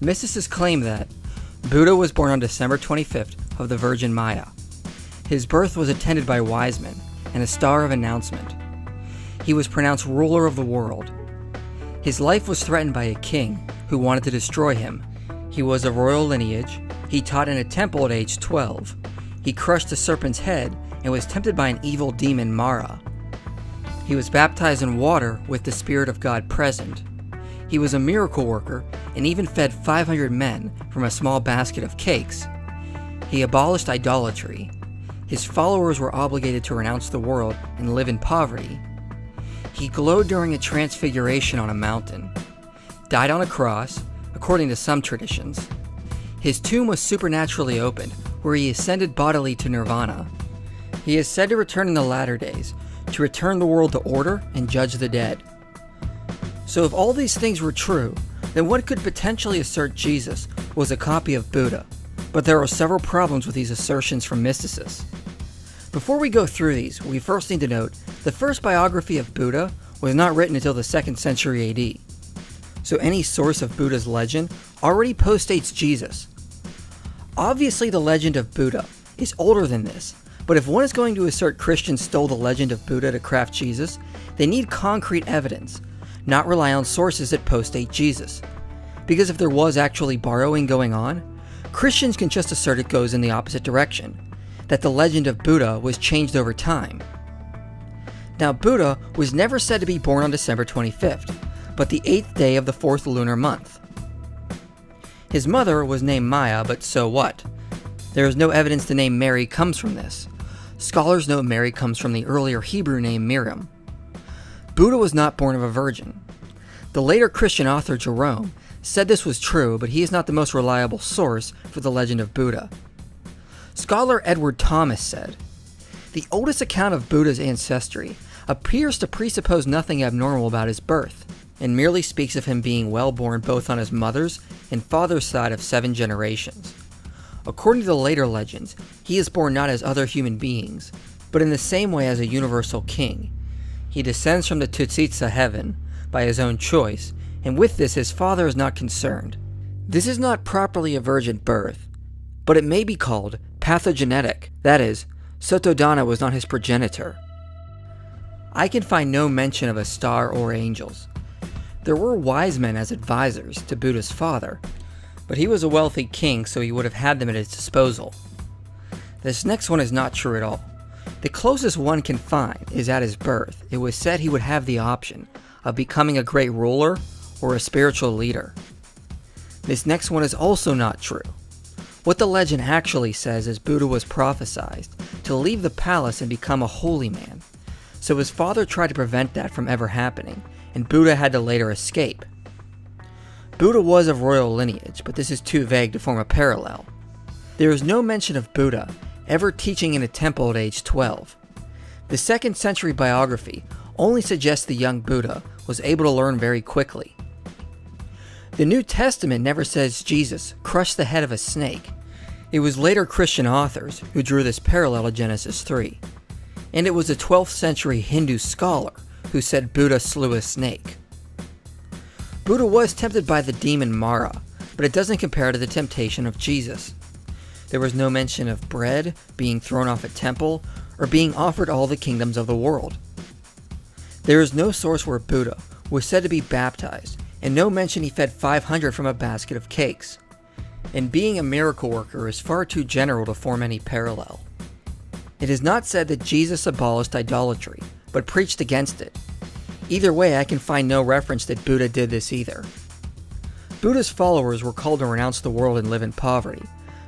Mysticists claim that Buddha was born on December 25th of the Virgin Maya. His birth was attended by wise men and a star of announcement. He was pronounced ruler of the world. His life was threatened by a king who wanted to destroy him. He was of royal lineage. He taught in a temple at age 12. He crushed the serpent's head and was tempted by an evil demon, Mara. He was baptized in water with the Spirit of God present. He was a miracle worker and even fed 500 men from a small basket of cakes. He abolished idolatry. His followers were obligated to renounce the world and live in poverty. He glowed during a transfiguration on a mountain, died on a cross, according to some traditions. His tomb was supernaturally opened, where he ascended bodily to nirvana. He is said to return in the latter days, to return the world to order and judge the dead. So if all these things were true, then one could potentially assert Jesus was a copy of Buddha. But there are several problems with these assertions from mysticists. Before we go through these, we first need to note the first biography of Buddha was not written until the 2nd century AD. So any source of Buddha's legend already postdates Jesus. Obviously the legend of Buddha is older than this, but if one is going to assert Christians stole the legend of Buddha to craft Jesus, they need concrete evidence, not rely on sources that postdate Jesus. Because if there was actually borrowing going on, Christians can just assert it goes in the opposite direction, that the legend of Buddha was changed over time. Now Buddha was never said to be born on December 25th, but the 8th day of the 4th lunar month. His mother was named Maya, but so what? There is no evidence the name Mary comes from this. Scholars note Mary comes from the earlier Hebrew name Miriam. Buddha was not born of a virgin. The later Christian author Jerome said this was true, but he is not the most reliable source for the legend of Buddha. Scholar Edward Thomas said, "The oldest account of Buddha's ancestry appears to presuppose nothing abnormal about his birth, and merely speaks of him being well born both on his mother's and father's side of 7 generations. According to the later legends, he is born not as other human beings, but in the same way as a universal king. He descends from the Tutsitsa heaven by his own choice, and with this his father is not concerned. This is not properly a virgin birth, but it may be called pathogenetic, that is, Sotodana was not his progenitor." I can find no mention of a star or angels. There were wise men as advisors to Buddha's father, but he was a wealthy king, so he would have had them at his disposal. This next one is not true at all. The closest one can find is at his birth. It was said he would have the option of becoming a great ruler or a spiritual leader. This next one is also not true. What the legend actually says is Buddha was prophesied to leave the palace and become a holy man. So his father tried to prevent that from ever happening, and Buddha had to later escape. Buddha was of royal lineage, but this is too vague to form a parallel. There is no mention of Buddha ever teaching in a temple at age 12. The 2nd century biography only suggests the young Buddha was able to learn very quickly. The New Testament never says Jesus crushed the head of a snake. It was later Christian authors who drew this parallel to Genesis 3. And it was a 12th century Hindu scholar who said Buddha slew a snake. Buddha was tempted by the demon Mara, but it doesn't compare to the temptation of Jesus. There was no mention of bread, being thrown off a temple, or being offered all the kingdoms of the world. There is no source where Buddha was said to be baptized, and no mention he fed 500 from a basket of cakes. And being a miracle worker is far too general to form any parallel. It is not said that Jesus abolished idolatry, but preached against it. Either way, I can find no reference that Buddha did this either. Buddha's followers were called to renounce the world and live in poverty,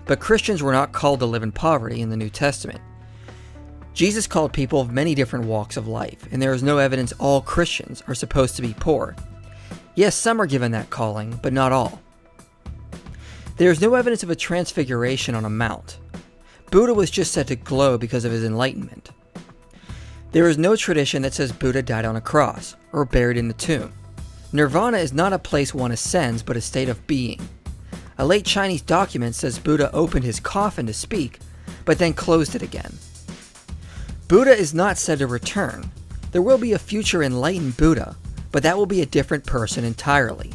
but Christians were not called to live in poverty in the New Testament. Jesus called people of many different walks of life, and there is no evidence all Christians are supposed to be poor. Yes, some are given that calling, but not all. There is no evidence of a transfiguration on a mount. Buddha was just said to glow because of his enlightenment. There is no tradition that says Buddha died on a cross, or buried in the tomb. Nirvana is not a place one ascends, but a state of being. A late Chinese document says Buddha opened his coffin to speak, but then closed it again. Buddha is not said to return. There will be a future enlightened Buddha, but that will be a different person entirely.